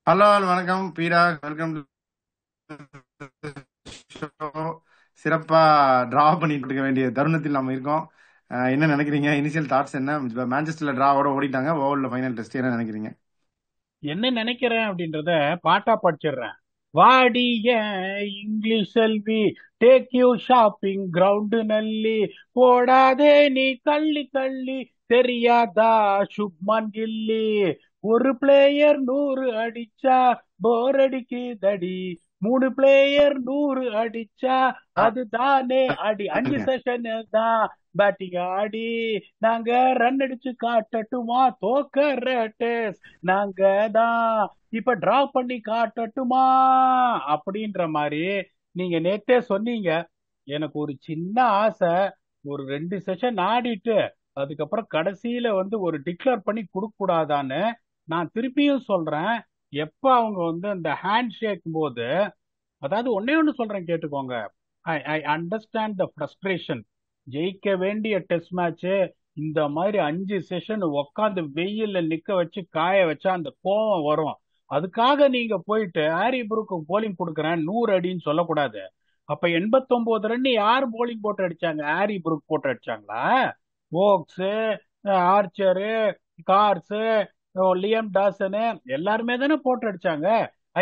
Hello வணக்கம் Pira, welcome show. சிறப்பா draw பண்ணிட்டு இருக்க வேண்டிய தருணத்தில் நம்ம இருக்கோம். என்ன நினைக்கிறீங்க? இனிஷியல் தாட்ஸ் என்ன? மேன்செஸ்டர்ல டிராவோட ஓடிட்டாங்க, ஓவர்ல ஃபைனல் டெஸ்ட், என்ன நினைக்கிறீங்க? என்ன நினைக்கிறேன் அப்படின்றத பாட்டா படிச்சிடுறேன். வாடிய English Selvi, take you shopping ground Nalli, போடாதே நீ தள்ளி தள்ளி, தெரியாதா சுப்மன் கில்லி, ஒரு பிளேயர் 100 அடிச்சா போர் அடிக்குதடி, 3 பிளேயர் 100 அடிச்சா அதுதானே அடி, 5 செஷன் தான் பேட்டிங் ஆடி நாங்க ரன் அடிச்சு காட்டட்டுமா, தோக்கற டெஸ்ட் நாங்க தான் இப்ப டிரா பண்ணி காட்டட்டுமா அப்படின்ற மாதிரி நீங்க நேத்தே சொன்னீங்க. எனக்கு ஒரு சின்ன ஆசை, ஒரு 2 செஷன் ஆடிட்டு அதுக்கப்புறம் கடைசியில ஒரு டிக்ளேர் பண்ணி கொடுக்க கூடாதான்னு. நான் திருப்பியும் சொல்றேன், எப்ப அவங்க அந்த ஹேண்ட் ஷேக் போது, அதாவது ஒன்னே ஒன்னு சொல்றேன் கேட்டுக்கோங்க. ஐ அண்டர்ஸ்டாண்ட் த ஃப்ரஸ்ட்ரேஷன். ஜெயிக்க வேண்டிய டெஸ்ட் மேட்ச் இந்த மாதிரி 5 செஷன் உக்காந்து வெயில்ல நிக்க வச்சு காய வச்சா அந்த கோவம் வரும். அதுக்காக நீங்க போயிட்டு ஹாரி புரூக்கு போலிங் கொடுக்குறேன் 100 அடின்னு சொல்லக்கூடாது. அப்ப 89 ரன் யார் போலிங் போட்டு அடிச்சாங்க? ஹாரி புரூக் போட்டு அடிச்சாங்களா? Woakes, Archer, Carse, Liam Dawson எல்லாருமே தானே போட்டு அடிச்சாங்க.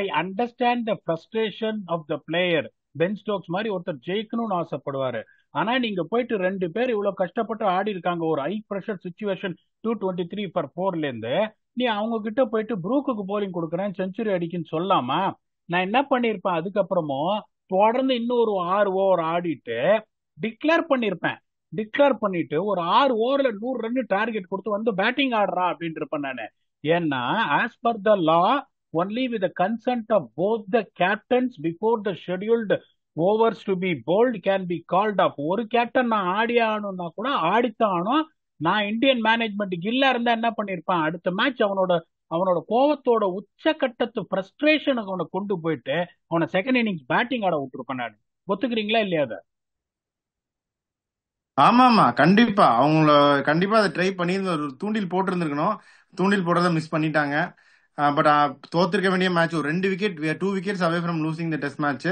I understand the frustration of the player. Ben Stokes மாதிரி ஒருத்தர் ஜெயிக்கணும்னு ஆசைப்படுவாரு. ஆனா நீங்க போயிட்டு 2 பேர் இவ்வளவு கஷ்டப்பட்டு ஆடி இருக்காங்க ஒரு ஹை பிரஷர் சுச்சுவேஷன், 223 for 4 இருந்து. நீ அவங்க கிட்ட போயிட்டு ப்ரூக்குக்கு போலிங் கொடுக்குறேன் செஞ்சுரி அடிக்குன்னு சொல்லாமா? நான் என்ன பண்ணிருப்பேன் அதுக்கப்புறமும், தொடர்ந்து இன்னும் ஒரு 6 ஓவர் ஆடிட்டு டிக்ளேர் பண்ணிருப்பேன். டிக்ளேர் பண்ணிட்டு ஒரு 6 ஓவர்ல 100 ரன் டார்கெட் கொடுத்து பேட்டிங் ஆடுறா அப்படின்னு இருப்பேன் நானு. ஏன்னா as per the law, only with the consent of both the captains before the scheduled overs to be bowled can be called off. ஒரு கேப்டன் நான் ஆடி ஆகணும்னா கூட ஆடித்தான் ஆகணும். நான் இந்தியன் மேனேஜ்மெண்ட் இல்ல இருந்தா என்ன பண்ணிருப்பான், அடுத்த மேட்ச் அவனோட அவனோட கோவத்தோட உச்சகட்டத்து ஃப்ரஸ்ட்ரேஷனுக்கு அவனை கொண்டு போயிட்டு அவனை செகண்ட் இன்னிங்ஸ் பேட்டிங் ஆட விட்டுருப்பேன் நான். ஒத்துக்கிறீங்களா இல்லையா அதை? ஆமா ஆமா, கண்டிப்பா அவங்கள கண்டிப்பா அதை ட்ரை பண்ணி ஒரு தூண்டில் போட்டிருந்திருக்கணும். தூண்டில் போடுறத மிஸ் பண்ணிட்டாங்க. பட் தோத்திருக்க வேண்டிய மேட்ச், ஒரு 2 wicket, 2 wickets away from losing the test match.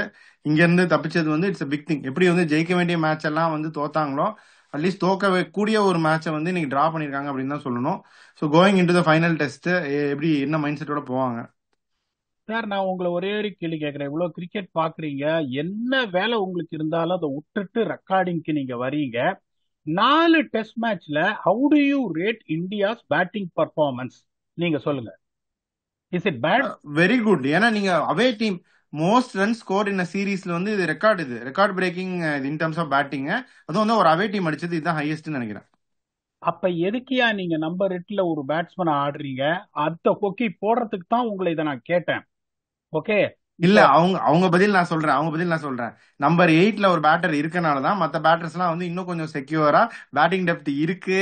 இங்க இருந்து தப்பிச்சது இட்ஸ் பிக் திங். எப்படி ஜெயிக்க வேண்டிய மேட்ச் எல்லாம் தோத்தாங்களோ, அட்லீஸ்ட் கூடிய ஒரு மேட்சை இன்னைக்கு டிரா பண்ணிருக்காங்க அப்படின்னு தான் சொல்லணும். So going in to the final test, எப்படி என்ன மைண்ட் செட்டோட போவாங்க? சார், நான் உங்களை ஒரே ஒரு கேள்வி கேட்கிறேன். இவ்வளவு கிரிக்கெட் பாக்குறீங்க, என்ன வேலை உங்களுக்கு இருந்தாலும் அதை விட்டுட்டு ரெக்கார்டிங்க்கு நீங்க வரீங்க. 4 டெஸ்ட் மேட்ச்ல how do you rate India's batting performance? நீங்க சொல்லுங்க. Is it bad? Very good. ஏன்னா நீங்க away team, most run score in சீரீஸ்ல இது ரெக்கார்ட், இது record breaking in terms of batting. அதுவும் ஒரு அவே டீம் அடிச்சது இதுதான் ஹையஸ்ட் நினைக்கிறேன். அப்ப எதுக்கியா நீங்க நம்பர் 8ல ஒரு பேட்ஸ்மேன் ஆடுறீங்க? அந்த கொக்கி போடுறதுக்கு தான் உங்களை இதை நான் கேட்டேன். ஓகே. இல்ல, இப்போ அவங்க அவங்க பதில் நான் சொல்றேன், அவங்க பதில் நான் சொல்றேன். நம்பர் 8ல ஒரு பேட்டர் இருக்கனாலதான் மத்த பேட்டர்ஸ் எல்லாம் இன்னும் கொஞ்சம் செக்யூரா பேட்டிங் டெப்த் இருக்கு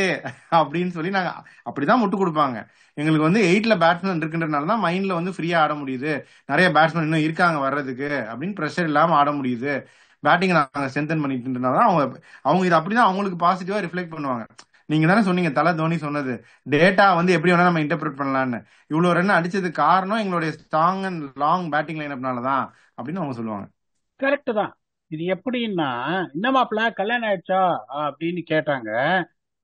அப்படின்னு சொல்லி நாங்க அப்படிதான் முட்டு கொடுப்பாங்க. எங்களுக்கு 8ல பேட்ஸ்மேன் இருக்குன்றதுனால தான் மைண்ட்ல ஃப்ரீயா ஆட முடியுது. நிறைய பேட்ஸ்மேன் இன்னும் இருக்காங்க வர்றதுக்கு அப்படின்னு ப்ரெஷர் இல்லாம ஆட முடியுது. பேட்டிங் நாங்க ஸ்ட்ரென்தன் பண்ணிட்டுனால அவங்க அவங்க இது அப்படிதான் அவங்களுக்கு பாசிட்டிவா ரிஃப்ளெக்ட் பண்ணுவாங்க. நீங்க தானே சொன்னீங்க, தலை தோனி சொன்னது, டேட்டா எப்படி வேணா நம்ம இன்டர்பிரட் பண்ணலாம்னு. இவ்வளவு ரன் அடிச்சதுக்கு காரணம் எங்களுடைய ஸ்ட்ராங் அண்ட் லாங் பேட்டிங் லைனப்னால தான் அப்படின்னு அவங்க சொல்லுவாங்க. கரெக்ட் தான். இது எப்படின்னா, என்னமாப்ல கல்யாணம் ஆயிடுச்சா அப்படின்னு கேட்டாங்க.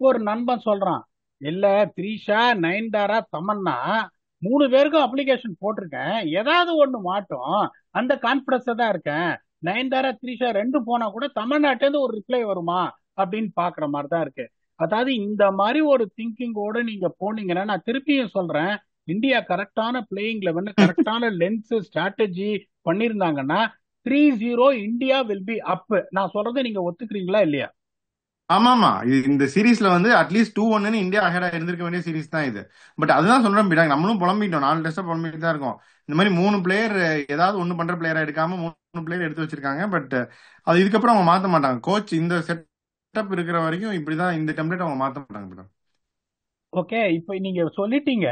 ஒரு நண்பன் சொல்றான், இல்ல த்ரீஷா, நயன்தாரா, தமன்னா 3 பேருக்கும் அப்ளிகேஷன் போட்டிருக்கேன், ஏதாவது ஒண்ணு மாட்டோம், அந்த கான்பிடன்ஸ் தான் இருக்கேன். நயன்தாரா த்ரீஷா 2 போனா கூட தமிழ்நாட்டுல இருந்து ஒரு ரிப்ளை வருமா அப்படின்னு பாக்குற மாதிரி தான் இருக்கு. அதாவது இந்த மாதிரி ஒரு திங்கிங்கோட நீங்க போனீங்கன்னா, நான் திருப்பியும் சொல்றேன், இந்தியா கரெக்டான பிளேயிங் லெவன், கரெக்டான லென்ஸ் ஸ்ட்ராட்டஜி பண்ணிருந்தாங்கன்னா 3-0 இந்தியா வில் பி அப். நான் சொல்றதை நீங்க ஒத்துக்கிறீங்களா இல்லையா? ஆமாமா, இந்த சீரீஸ்ல அட்லீஸ்ட் 2-1 இந்தியா அஹெடா இருந்திருக்க வேண்டிய சீரீஸ் தான் இது. பட் அதுதான் சொல்றேன் பிடாங்க, நம்மளும் புலம்பிட்டோம், 4 டெஸ்ட் புலம்பிட்டு தான் இருக்கோம். இந்த மாதிரி 3 பிளேயர் ஏதாவது ஒண்ணு பண்ற பிளேயரா எடுக்காம 3 பிளேயர் எடுத்து வச்சிருக்காங்க. பட் அது இதுக்கப்புறம் அவங்க மாத்த மாட்டாங்க. கோச் இந்த செட்டப் இருக்கிற வரைக்கும் இப்படிதான், இந்த டெம்ப்ளேட் அவங்க மாத்த மாட்டாங்க பிடம். ஓகே, இப்ப நீங்க சொல்லிட்டீங்க.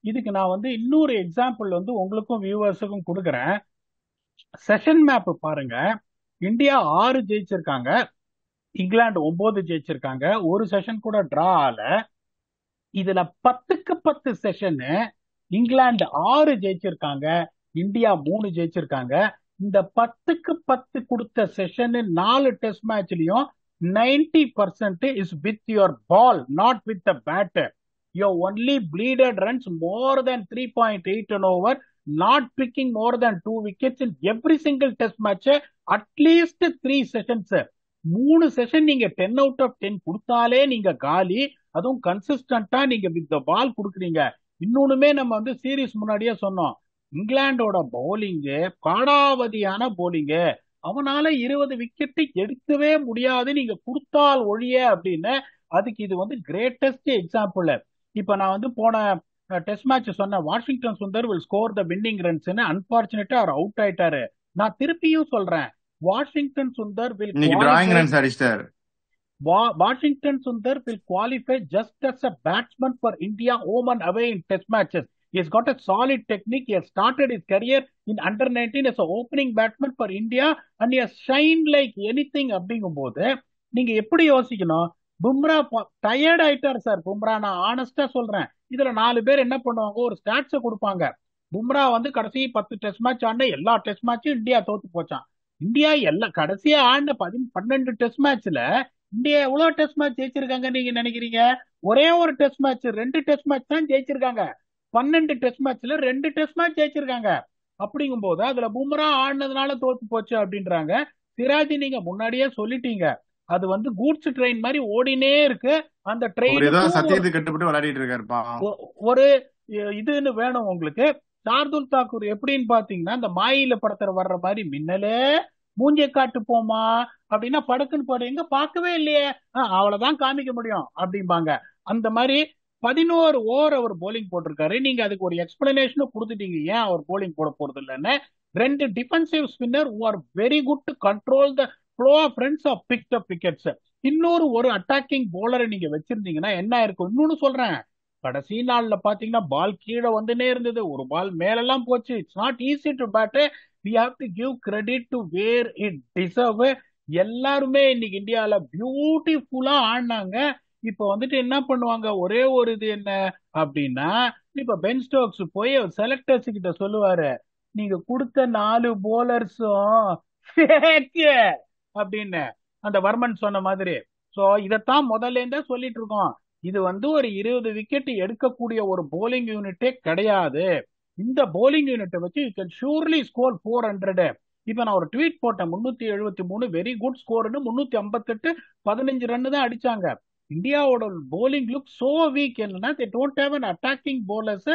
இதுக்கு நான் இன்னொரு எக்ஸாம்பிள் உங்களுக்கும் வியூவர்ஸுக்கும் கொடுக்குறேன். செஷன் மேப் பாருங்க. இந்தியா 6 ஜெயிச்சிருக்காங்க, இங்கிலாந்து 9 ஜெயிச்சிருக்காங்க, ஒரு செஷன் கூட டிரா ஆல. இதுல 10க்கு 10 செஷன் இங்கிலாந்து 6 ஜெயிச்சிருக்காங்க, இந்தியா 3 ஜெயிச்சிருக்காங்க. இந்த 10க்கு 10 கொடுத்த செஷன் 4 டெஸ்ட் மேட்ச்லயும் 90% is with your ball, not with the batter. You only bleeded runs more than 3.8 an over, not picking more than 2 wickets in every single test match. At least 3 sessions, 3 session நீங்க 10 out of 10 கொடுத்தாலே நீங்க காலி. அதுவும் கன்சிஸ்டன்டா நீங்க with the பால் கொடுக்குறீங்க. இன்னொன்னுமே நம்ம வந்து series முன்னாடியே சொன்னோம், இங்கிலாந்தோட பவுலிங்கு பாடாவதியான பவுலிங்கு, அவனால 20 விக்கெட் எடுக்கவே முடியாது நீங்க கொடுத்தால் ஒழிய அப்படின்னு. அதுக்கு இது வந்து கிரேட்டஸ்ட் எக்ஸாம்பிள். இப்ப நான் வந்து போன டெஸ்ட் மேட்ச் சொன்ன Washington Sundar will score the winning runs, அன்பார்ச்சுனேட்டா அவர் அவுட் ஆயிட்டாரு. நான் திருப்பியும் சொல்றேன், வாஷிங்டன் சுந்தர் வில் இன்னைக்கு டிராயிங் ரன்ஸ் அடிச்சிட்டாரு. Washington Sundar will qualify just as a batsman for India home and away in test matches. He has got a solid technique. He has started his career in under 19 as an opening batsman for India and he has shined like anything. அப்படிங்கும்போது நீங்க எப்படி யோசிக்கணும், Bumrah tired ஆயிட்டார் sir. Bumrah நான் ஆனஸ்டா சொல்றேன், இதுல 4 பேர் என்ன பண்ணுவாங்க, ஒரு ஸ்டாட்ஸை கொடுப்பாங்க. பும்ரா வந்து கடைசி 10 டெஸ்ட் மேட்ச் ஆடின எல்லா டெஸ்ட் மேட்சும் இந்தியா தோத்து போச்சான். இந்தியா எல்லா கடைசியா ஆடின 12 டெஸ்ட் மேட்ச்ல இந்தியா எவ்வளவு டெஸ்ட் மேட்ச் ஜெயிச்சிருக்காங்க நீங்க நினைக்கிறீங்க? ஒரே ஒரு டெஸ்ட் மேட்ச், 2 டெஸ்ட் மேட்ச் தான் ஜெயிச்சிருக்காங்க. 12 டெஸ்ட் மேட்ச்ல 2 டெஸ்ட் மேட்ச் ஜெயிச்சிருக்காங்க. அப்படிங்கும் போது அதுல பும்ரா ஆடினதுனால தோத்து போச்சு அப்படின்றாங்க. சிராஜ் நீங்க முன்னாடியே சொல்லிட்டீங்க, அது வந்து கூட்ஸ் ட்ரெயின் மாதிரி ஓடினே இருக்கு. அந்த ட்ரெயின் சத்தியத்துக்கு கட்டுப்பட்டு விளையாடிட்டு இருக்காருப்பா. ஒரு இதுன்னு வேணும் உங்களுக்கு. ஷார்துல் தாக்கூர் எப்படின்னு பாத்தீங்கன்னா, இந்த மாயில படத்துல வர்ற மாதிரி மின்னலே மூஞ்சை காட்டு போமா அப்படின்னா படுக்குன்னு போட எங்க பார்க்கவே இல்லையே, அவ்வளவுதான் காமிக்க முடியும் அப்படிம்பாங்க. அந்த மாதிரி 11 ஓவர் அவர் போலிங் போட்டிருக்காரு. நீங்க அதுக்கு ஒரு எக்ஸ்பிளனேஷனும் கொடுத்துட்டீங்க ஏன் அவர் போலிங் போட போறது இல்லைன்னு. 2 defensive spinner who are very good to control the flow of runs of picked up wickets. ஒரு அட்டாக்கிங் போலரை நீங்க வச்சிருந்தீங்கன்னா என்ன இருக்கும். இன்னொன்னு சொல்றேன், கடைசி நாள்ல பாத்தீங்கன்னா பால் கீழே வந்துனே இருந்தது, ஒரு பால் மேலெல்லாம் போச்சு. It's not easy to bat. we have to give credit to where it deserve. எல்லாருமே இன்னைக்கு இந்தியால பியூட்டிஃபுல்லா ஆடினாங்க. இப்ப வந்துட்டு என்ன பண்ணுவாங்க, ஒரே ஒரு இது என்ன அப்படின்னா, இப்ப பென் ஸ்டோக்ஸ் போய் செலக்டர்ஸ் கிட்ட சொல்லுவாரு, நீங்க கொடுத்த 4 போலர்ஸும் அப்படின்னு, அந்த வர்மன் சொன்ன மாதிரி. சோ இதத்தான் முதல்ல இருந்தே சொல்லிட்டு இருக்கோம், இது வந்து ஒரு 20 விக்கெட் எடுக்கக்கூடிய ஒரு போலிங் யூனிட்டே கிடையாது. இந்த போலிங் யூனிட்டை வச்சு யூ கேன் ஷூர்லி ஸ்கோர் 400. இப்ப நான் ஒரு ட்வீட் போட்டேன், 373 வெரி குட் ஸ்கோர்னு. 358 15 ரன் தான் அடிச்சாங்க. இந்தியாவோட போலிங் லுக் சோ வீக். என்னன்னா they don't have an attacking bowlers.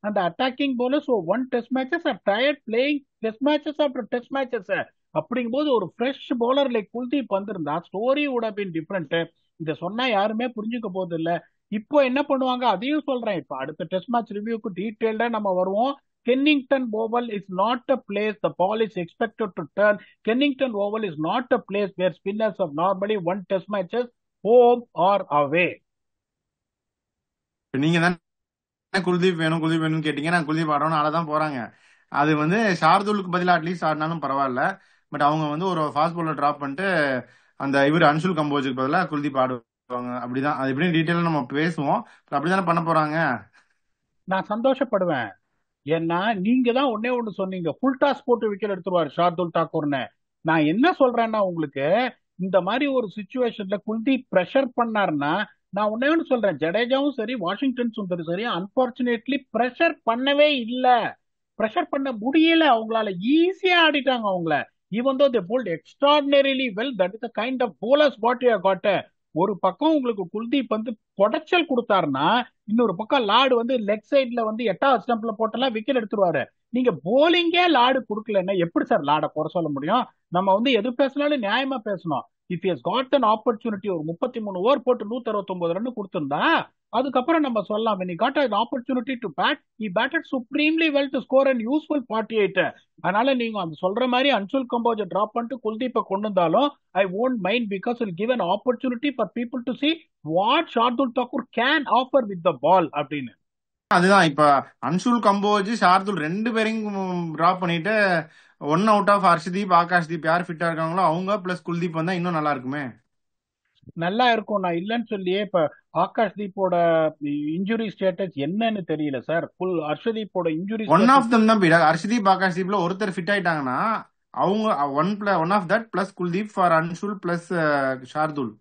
அந்த attacking bowlers one test matches R tired playing test matches after test matches. அப்படிங்கும் போது ஒரு ஃப்ரெஷ் பவுலர் லைக் குல்தீப் வந்திருந்தா story would have been different. இத சொன்னா யாருமே புரிஞ்சுக்க போறது இல்ல. இப்போ என்ன பண்ணுவாங்க அதையும் சொல்றேன். இப்ப அடுத்த டெஸ்ட் மேட்ச் ரிவ்யூக்கு டீடைல்டா நம்ம வருவோம். Kennington Oval is not a place the ball is expected to turn. Kennington Oval is not a place where spinners have normally won test matches home or away. நீங்க தான் குல்தீப் வேணும் குல்தீப் வேணும்னு கேட்டீங்க, நான் குல்தீப் ஆடணும் அதான் போறாங்க. அது வந்து ஷார்துலுக்கு பதிலாக அட்லீஸ்ட் ஆடினாலும் பரவாயில்ல. பட் அவங்க வந்து ஒரு ஃபாஸ்ட் பாலர் டிராப் பண்ணிட்டு அந்த இவர் அன்சுல் கம்போஜுக்கு பதிலாக குல்தீப் ஆடுவாங்க. அப்படிதான் அது எப்படின்னு டீட்டெயிலாக நம்ம பேசுவோம். அப்படிதானே பண்ண போறாங்க. நான் சந்தோஷப்படுவேன். ஏன்னா நீங்க தான் ஒன்னே ஒண்ணு சொன்னீங்க, ஃபுல் டாஸ் போட்டு விக்கெட் எடுத்துருவாரு ஷார்துல் தாக்கூர்னு. நான் என்ன சொல்றேன்னா, உங்களுக்கு இந்த மாதிரி ஒரு சுச்சுவேஷன்ல குல்தீப் பிரஷர் பண்ணாருன்னா, நான் ஒன்னே ஒண்ணு சொல்றேன், ஜடேஜாவும் சரி வாஷிங்டன் சுந்தரும் சரி அன்பார்ச்சுனேட்லி பிரஷர் பண்ணவே இல்ல. பிரஷர் பண்ண முடியல அவங்களால, ஈஸியா ஆடிட்டாங்க அவங்கள. Even though they bowled extraordinarily well, that is the kind of bowlers what you have got. ஒரு பக்கம் உங்களுக்கு குல்தீப் வந்து கொடைச்சல் கொடுத்தாருன்னா, இன்னொரு பக்கம் லார்டு வந்து லெக் சைட்ல வந்து 8வது ஸ்டம்ப்ல போட்டெல்லாம் விக்கெட் எடுத்துருவாரு. நீங்க போலிங்கே லார்டு கொடுக்கலன்னா எப்படி சார் லார்டை குறை சொல்ல முடியும்? நம்ம வந்து எது பேசினாலும் நியாயமா பேசணும். If has got an opportunity, ஒரு 33 ஓவர் போட்டு 169 ரன் கொடுத்திருந்தா அதுக்கப்புறம் நம்ம சொல்லலாம், when he got an opportunity to bat, he batted supremely well to score an useful 48. அதனால நீங்க அந்த சொல்ற மாதிரி அன்சுல் கம்போஜை டிராப் பண்ணிட்டு குல்தீப்பை கொண்டு வந்தாலும் I won't mind, because it will give an opportunity for people to see what Shardul Thakur can offer with the ball அப்படின்னு. அதுதான் இப்ப அன்சுல் கம்போஜ் ஷார்துல் 2 பேரையும் டிராப் பண்ணிட்டு 1 அவுட் ஆஃப் ஹர்ஷ்தீப் ஆகாஷ்தீப் யார் ஃபிட்டா இருக்காங்களோ அவங்க பிளஸ் குல்தீப் வந்தா இன்னும் நல்லா இருக்குமே. நல்லா இருக்கும், நான் இல்லைன்னு சொல்லியே. இப்ப ஆகாஷ்தீப்போட இன்ஜுரி ஸ்டேட்டஸ் என்னன்னு தெரியல சார். ஹர்ஷதீப்போட இன்ஜுரி ஒன் ஆஃப் ஸ்டேட்டஸ் தம் தான் பீடா. ஹர்ஷதீப் ஆகாஷ்தீப்ல ஒருத்தர் ஃபிட் ஆயிட்டாங்கன்னா அவங்க one of that plus Kuldeep for Anshul plus Shardul.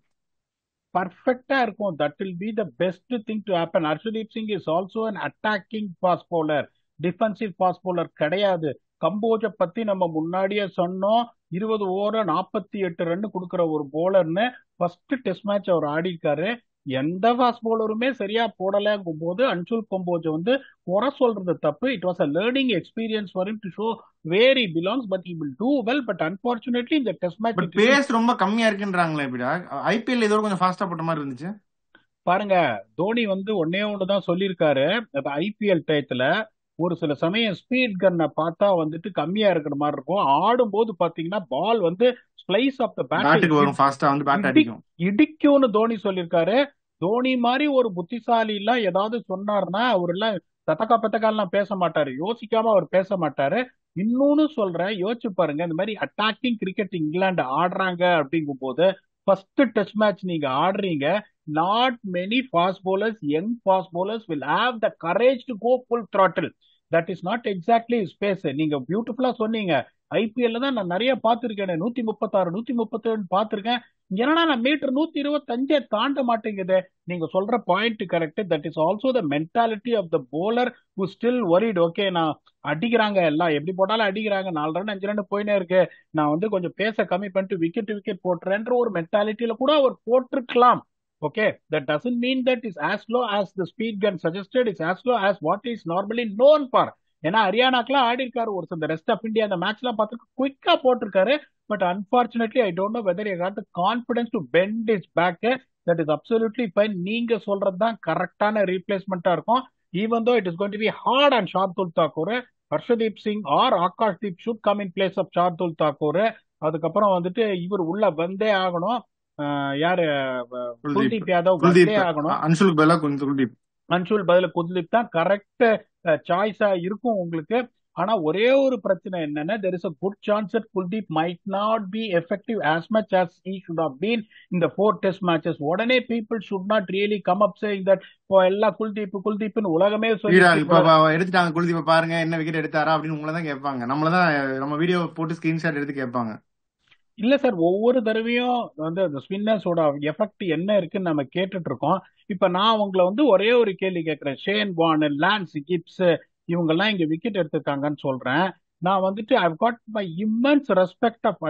பர்ஃபெக்டா இருக்கும். That will be the best thing to happen. Harshdeep Singh is also an attacking fast bowler, defensive fast bowler கிடையாது. கம்போஜ பத்தி நம்ம முன்னாடியே சொன்னோம். 20 ஓவர் 48 ரன் கொடுக்குற ஒரு போலர்னு ஃபர்ஸ்ட் டெஸ்ட் மேட்ச் அவர் ஆடி இருக்காரு. எந்த ஃபாஸ்ட் பவுலருமே சரியா போடலங்கும் போது அன்சுல் கம்போஜ வந்து குறை சொல்றது தப்பு. It was a learning experience for him to show where he belongs, but he will do well. But unfortunately இந்த டெஸ்ட் மேட்ச் பட் பேஸ் ரொம்ப கம்மியா இருக்குன்றாங்களே பீடா. ஐபிஎல் இதோட கொஞ்சம் ஃபாஸ்டா போட்ட மாதிரி இருந்துச்சு. பாருங்க, தோனி வந்து ஒன்னே ஒண்ணுதான் சொல்லியிருக்காரு. ஐபிஎல் டயத்துல ஒரு சில சமயம் ஸ்பீட் கன்னை பார்த்தா வந்துட்டு கம்மியா இருக்கிற மாதிரி இருக்கும். ஆடும்போது பாத்தீங்கன்னா பால் வந்து ஸ்லைஸ் ஆஃப் த பேட்டை பேட்டுக்கு வரும், ஃபாஸ்டா வந்து பேட் அடிக்கும். இடிக்கும்னு தோனி சொல்லியிருக்காரு. தோனி மாதிரி ஒரு புத்திசாலி எல்லாம் ஏதாவது சொன்னார்னா அவர் எல்லாம் தத்தக்கா பெத்தக்காலாம் பேச மாட்டாரு, யோசிக்காம அவர் பேச மாட்டாரு. இன்னொன்னு சொல்றேன், யோசிச்சு பாருங்க. இந்த மாதிரி அட்டாக்கிங் கிரிக்கெட் இங்கிலாந்து ஆடுறாங்க அப்படிங்கும் போது ஃபர்ஸ்ட் டெஸ்ட் மேட்ச் நீங்க ஆடுறீங்க. Not many fast bowlers, young fast bowlers will have the courage to go full throttle. That is not exactly space. நீங்க பியூட்டிஃபுல்லா சொன்னீங்க. ஐபிஎல்ல தான் நான் நிறைய பார்த்திருக்கேன். 136 137 பார்த்திருக்கேன். என்னன்னா நான் மீட்டர் 125 தாண்ட மாட்டேங்குது. நீங்க சொல்ற point correct. That is also the mentality of the bowler who still worried. Okay, நான் அடிக்கிறாங்க, எல்லாம் எப்படி போட்டாலும் அடிக்கிறாங்க, 4 ரன் 5 ரன் போயினே இருக்கு, நான் வந்து கொஞ்சம் பேச கம்மி பண்ணிட்டு விக்கெட் விக்கெட் போட்டுறேன்ற ஒரு மென்டாலிட்டியில கூட அவர் போட்டிருக்கலாம். Okay, that doesn't mean that is as low as the speed gun suggested, is as low as what is normally known for. ஏன்னா ஹரியானாக்கெல்லாம் ஆடி இருக்காரு ஒரு சில ரெஸ்ட் ஆஃப் இந்தியா அந்த மேட்ச் எல்லாம் பார்த்து குயிக்கா போட்டிருக்காரு. But unfortunately I don't know whether you got the confidence to bend is back. That is absolutely fine. நீங்க சொல்றது தான் கரெக்டான ரீப்ளேஸ்மெண்டா இருக்கும். Even though it is going to be hard and Shardul Thakur, Harshdeep Singh or Akashdeep should come in place of Shardul Thakur. அதுக்கப்புறம் வந்துட்டு இவர் உள்ள வந்தே ஆகணும். யாரு, குல்தீப் யாதவ் வந்தே ஆகணும். அன்சுலுக்கு பதிலா குல்தீப், அன்சுல் பதில குல்தீப் தான் கரெக்ட் சாய்ஸா இருக்கும் உங்களுக்கு. ஆனா ஒரே ஒரு பிரச்சனை என்னன்னா, there is a good chance that Kuldeep might not be effective as much as he should have been in the 4 test matches. உடனே people should not really come up saying that எல்லா குல்தீப்னு உலகமே சொல்லி எடுத்துட்டாங்க. குல்தீப்பை பாருங்க என்ன விக்கெட் எடுத்தாரா அப்படின்னு உங்களை தான் கேட்பாங்க. நம்மளதான் நம்ம வீடியோ போட்டு ஸ்கிரீன்ஷாட் எடுத்து கேட்பாங்க. இல்ல சார், ஒவ்வொரு தடவையும் வந்து அந்த ஸ்பின்னர்ஸோட எஃபெக்ட் என்ன இருக்குன்னு நம்ம கேட்டுட்டு இருக்கோம். இப்ப நான் உங்களை வந்து ஒரே ஒரு கேள்வி கேட்கிறேன். ஷேன் வார்னர், லான்ஸ் கிப்ஸ் இவங்க எல்லாம் இங்க விக்கெட் எடுத்திருக்காங்கன்னு சொல்றேன். நான் வந்துட்டு I got my immense respect of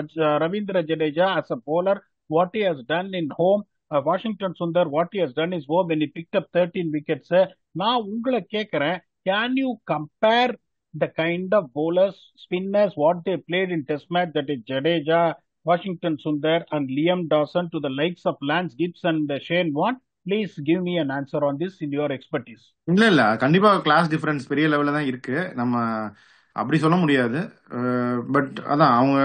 Ravindra Jadeja as a bowler, what he has done in home. Washington Sundar, what he has done is home when he picked up 13 wickets. நான் உங்களை கேட்கிறேன், can you compare the kind of bowlers, spinners, what they played in test match, that is Jadeja, Washington Sundar and Liam Dawson, to the likes of Lance Gibbs and Shane Warne? Please give me an answer on this in your expertise. இல்ல கண்டிப்பா class difference பெரிய லெவல்ல தான் இருக்கு, நம்ம அப்படி சொல்ல முடியாது. பட் அதான் அவங்க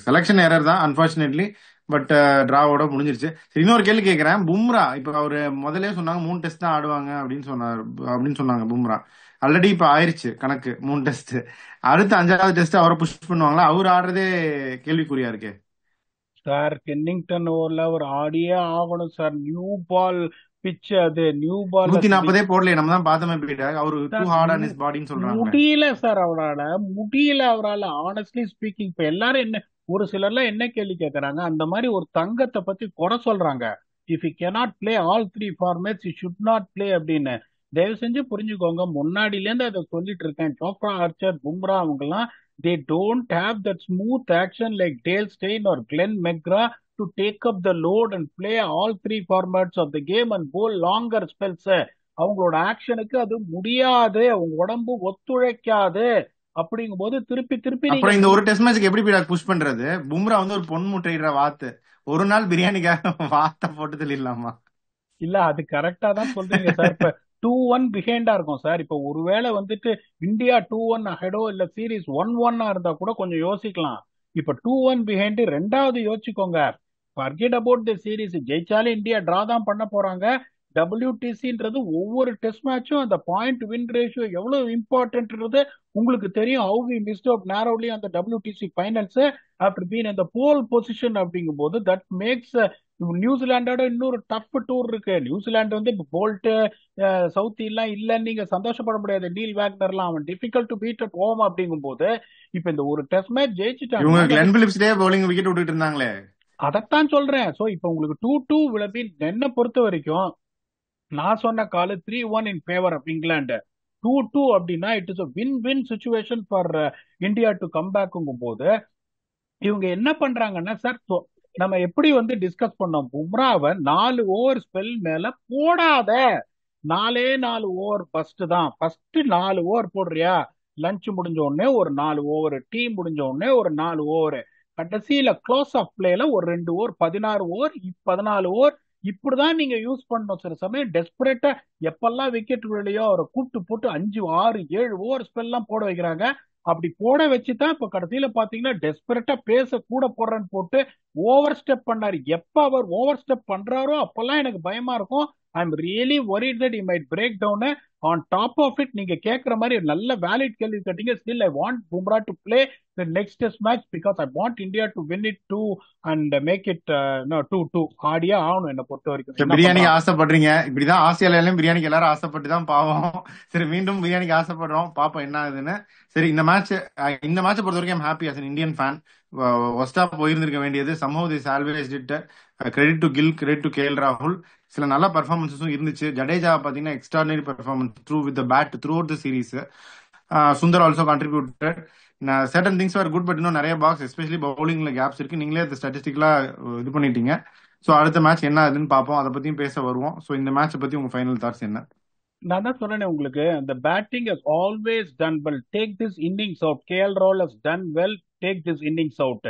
செலக்ஷன் எரர் தான் அன்பார்ச்சுனேட்லி. பட் டிராவோட முடிஞ்சிருச்சு. இன்னொரு கேள்வி கேட்கிறேன். பும்ரா இப்ப அவரு முதலே சொன்னாங்க 3 டெஸ்ட் தான் ஆடுவாங்க அப்படின்னு சொன்னாங்க. பும்ரா ஆல்ரெடி இப்ப ஆயிருச்சு கணக்கு 3 டெஸ்ட். அடுத்த 5வது டெஸ்ட் அவரை புஷ் பண்ணுவாங்களா? அவர் ஆடுறதே கேள்விக்குறியா இருக்கு சார். கென்னிங்டன் ஓவர்ல அவர் ஆடியே ஆகணும் சார். நியூ பால் பிட்ச், அது நியூ பால் 140 போடல. நம்ம தான் பார்த்தோமே போயிட்டாங்க. அவரு டூ ஹார்ட் ஆன் ஹிஸ் பாடின்னு சொல்றாங்க. முடியல சார் அவரால ஆனஸ்ட்லி ஸ்பீக்கிங். இப்ப எல்லாரும் என்ன, ஒரு சிலர்லாம் என்ன கேள்வி கேட்கறாங்க, அந்த மாதிரி ஒரு தங்கத்தை பத்தி குறை சொல்றாங்க. If you cannot play all 3 formats you should not play அப்படின்னு. தயவு செஞ்சு புரிஞ்சுக்கோங்க, முன்னாடில இருந்து அதை சொல்லிட்டு இருக்கேன். சோப்ரா, ஆர்ச்சர், பும்ரா அவங்க எல்லாம் they don't have that smooth action like Dale Steyn or Glenn McGrath to take up the load and play all 3 formats of the game and bowl longer spells. அவங்களோட ஆக்ஷனுக்கு அது முடியாது, அவங்க உடம்பு ஒத்துழைக்காது. அப்படிங்கும் போது திருப்பி அப்புறம் இந்த ஒரு டெஸ்ட் மேட்ச்க்கு எப்படி புஷ் பண்றது? பும்ரா வந்து ஒரு பொன் முட்டையிடுற வாத்து, ஒரு நாள் பிரியாணிக்காக வாத்த போட்டு தெரியலாமா? இல்ல, அது கரெக்டா தான் சொல்றீங்க சார். இப்ப 2-1 பிஹைண்டா இருக்கும் சார். இப்ப ஒருவேளை வந்துட்டு இந்தியா 2-1 அஹெடோ இல்ல சீரீஸ் 1-1 இருந்தா கூட கொஞ்சம் யோசிக்கலாம். இப்ப 2-1 பிஹைண்ட், ரெண்டாவது யோசிச்சுக்கோங்க. Forget about the series. ஜெயிச்சாலும் இந்தியா டிரா தான் பண்ண போறாங்க. WTCன்றது ஒவ்வொரு டெஸ்ட் மேட்சும் அந்த பாயிண்ட் வின் ரேஷியோ எவ்வளவு இம்பார்ட்டன்ட்ன்றது உங்களுக்கு தெரியும். How we missed out narrowly on the WTC finals after being in the pole position அப்படிங்கும் போது that makes நியூசிலாண்டோட இன்னொரு டஃப் டூர் இருக்கு. நியூசிலாந்து வந்து இப்போ போல்ட் சவுத்தி எல்லாம் இல்லைன்னு நீங்க சந்தோஷப்பட முடியாது. டீல் வேக்னர்லாம் அவன் difficult to beat at home அப்படிங்கும் போது இப்ப இந்த ஒரு டெஸ்ட் மேட்ச் இவங்க ஜெயிச்சுட்டாங்கன்னா கிளென் பிலிப்ஸ்டே பவுலிங் விக்கெட் விட்டுட்டு இருந்தாங்களே. அதைத்தான் சொல்றேன். சோ இப்ப உங்களுக்கு 2-2 விளம்பின் என்னை பொறுத்த வரைக்கும் நான் சொன்ன காலு 3-1 இன் ஃபேவர் ஆஃப் இங்கிலாந்து. 2-2 அப்படின்னா it is a win-win situation for India to come பேக்குங்கும் போது இவங்க என்ன பண்றாங்கன்னா சார், நம்ம எப்படி வந்து டிஸ்கஸ் பண்ணோம், பும்ராவை 4 ஓவர் ஸ்பெல் மேல போடாத. 4 ஓவர் ஃபர்ஸ்ட் தான். ஃபர்ஸ்ட் 4 ஓவர் போடுறியா, லஞ்ச் முடிஞ்ச உடனே ஒரு 4 ஓவர், டீ முடிஞ்ச உடனே ஒரு 4 ஓவர், கடைசியில க்ளோஸ் ஆஃப் பிளேல ஒரு 2 ஓவர், 16 ஓவர், 14 ஓவர். இப்படிதான் நீங்க யூஸ் பண்ணணும். சில சமயம் டெஸ்பரேட்டா எப்பெல்லாம் விக்கெட் விழலையோ அவரை கூப்பிட்டு போட்டு 5, 6, 7 ஓவர் ஸ்பெல்லாம் போட வைக்கிறாங்க. அப்படி போட வச்சுதான் இப்ப கடைசியில பாத்தீங்கன்னா டெஸ்பரேட்டா பேச கூட போடுறேன்னு போட்டு ஓவர் ஸ்டெப் பண்ணாரு. எப்ப அவர் ஓவர் ஸ்டெப் பண்றாரோ அப்பெல்லாம் எனக்கு பயமா இருக்கும். I am really worried that he might break down. On top of it, நீங்க கேக்குற மாதிரி நல்ல வேலிட் கேள்வி கேட்டீங்க. Still I want Bumrah to play the next test match because I want India to win it too and make it 2-2 ஆடியே ஆகணும் என்ன பொறுத்த வரைக்கும். என்ன பிரியாணிக்கு பண்றாங்க? ஆசைப்படுறீங்க, இப்படிதான் ஆஸ்திரேலியாலையும் பிரியாணிக்கு எல்லாரும் ஆசைப்பட்டு தான் பாவம். சரி, மீண்டும் பிரியாணிக்கு ஆசைப்படுறோம், பாப்போம் என்ன ஆகுதுன்னு. சரி, இந்த மேட்சை பொறுத்த வரைக்கும் happy as an Indian fan. ஒஸ்டா போயிருந்திருக்க வேண்டியது. somehow they salvaged it. Credit to Gill, credit to KL ராகுல். சில நல்ல பர்ஃபார்மன்ஸஸும் இருந்துச்சு. ஜடேஜா பாத்தீங்கன்னா extraordinary performance through with the bat throughout the series. Sundar also contributed. Certain things are good, but இன்னும் நிறைய பாக்ஸ் எஸ்பெஷலி பவுலிங்ல கேப்ஸ் இருக்கு. நீங்களே அந்த ஸ்டாட்டிஸ்டிக்லா இது பண்ணிட்டீங்க. ஸோ அடுத்த மேட்ச் என்ன ஆகுதுன்னு பார்ப்போம், அதை பத்தியும் பேச வருவோம். ஸோ இந்த மேட்சை பத்தி உங்க ஃபைனல் தாட்ஸ் என்ன? நான் தான் சொன்னேன் உங்களுக்கு, the batting has always done well. Take this innings out. KL Rahul has done well. Take this innings out.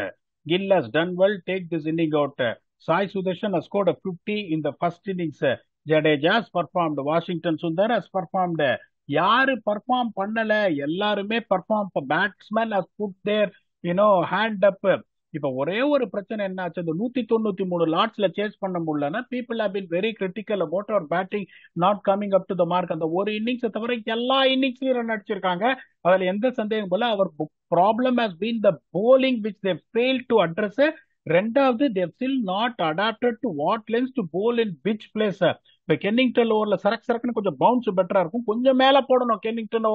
Gill has done well. Take this inning out. Sai Sudarshan has scored a 50 in the first innings. Jadeja has performed. Washington Sundar has performed. யாரு perform பண்ணல, எல்லாருமே perform. Batsman has put their hand up. இப்ப ஒரே ஒரு பிரச்சனை என்னாச்சு, அந்த 193 லாட்ஸ்ல chase பண்ண முடியலன்னா people have been very critical about our batting not coming up to the mark. அந்த ஒரு இன்னிங்ஸ் தவிர எல்லா இன்னிங்ஸ்லயும் ரன் அடிச்சிருக்காங்க, அதுல எந்த சந்தேகம் போல. அவர் problem has been the bowling which they failed to address. ரெண்டாவது, they still not adapted to what lengths to bowl in which place. இப்ப கென்னிங்டன் ஓவர்ல சரக்குன்னு கொஞ்சம் பவுன்ஸ் பெட்டரா இருக்கும், கொஞ்சம் மேல போடணும். கென்னிங்டன்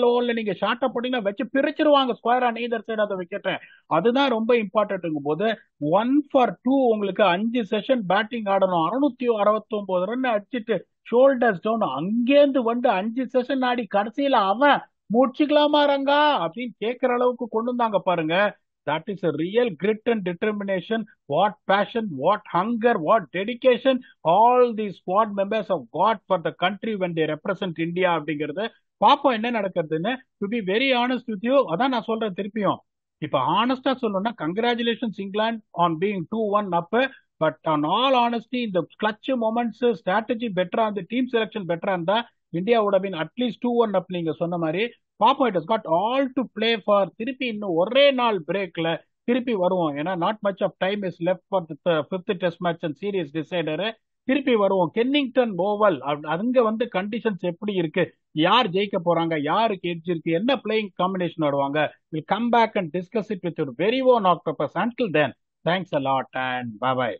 ஓவர்ல நீங்க ஷார்ட்டா போட்டீங்கன்னா வச்சு பிரிச்சிருவாங்க ஸ்கொயரா நீதர் சைடு அந்த விக்கெட். அதுதான் ரொம்ப இம்பார்ட்டன்ட்ங்கும் போது 1 for 2 உங்களுக்கு 5 செஷன் பேட்டிங் ஆடணும். 669 ரன் அடிச்சுட்டு ஷோல்டர்ஸ் டவுன் அங்கேருந்து வந்து 5 செஷன் ஆடி கடைசியில அவன் முடிச்சுக்கலாமா ரங்கா அப்படின்னு கேட்கிற அளவுக்கு கொண்டு வந்தாங்க பாருங்க. That is a real grit and determination. What passion, what hunger, what dedication all these squad members have got for the country when they represent India அப்படிங்கிறது பாப்போம் என்ன நடக்கிறதுன்னு. To be very honest with you, அதான் நான் சொல்றேன் திருப்பியும். இப்ப ஆனஸ்டா சொல்லணும்னா congratulations England on being 2-1 up. But on all honesty இந்த கிளட்ச் மொமெண்ட்ஸ் ஸ்ட்ராட்டஜி பெட்டரா இருந்து, டீம் செலக்ஷன் பெட்டரா இருந்தா India would have been at least 2-1 up. நீங்க சொன்ன மாதிரி பாப்போம். It has got all to play for. திருப்பி இன்னும் ஒரே நாள் பிரேக்ல திருப்பி வருவோம். ஏன்னா not much of time is left for the fifth test match and series decider. திருப்பி வருவோம். கென்னிங்டன் ஓவல் அங்க வந்து கண்டிஷன்ஸ் எப்படி இருக்கு, யார் ஜெயிக்க போறாங்க, யாருக்கு எட்ஜ் இருக்கு, என்ன பிளேயிங் காம்பினேஷன் வருவாங்க, will come back and discuss it with your very own octopus. Until then, thanks a lot and bye bye.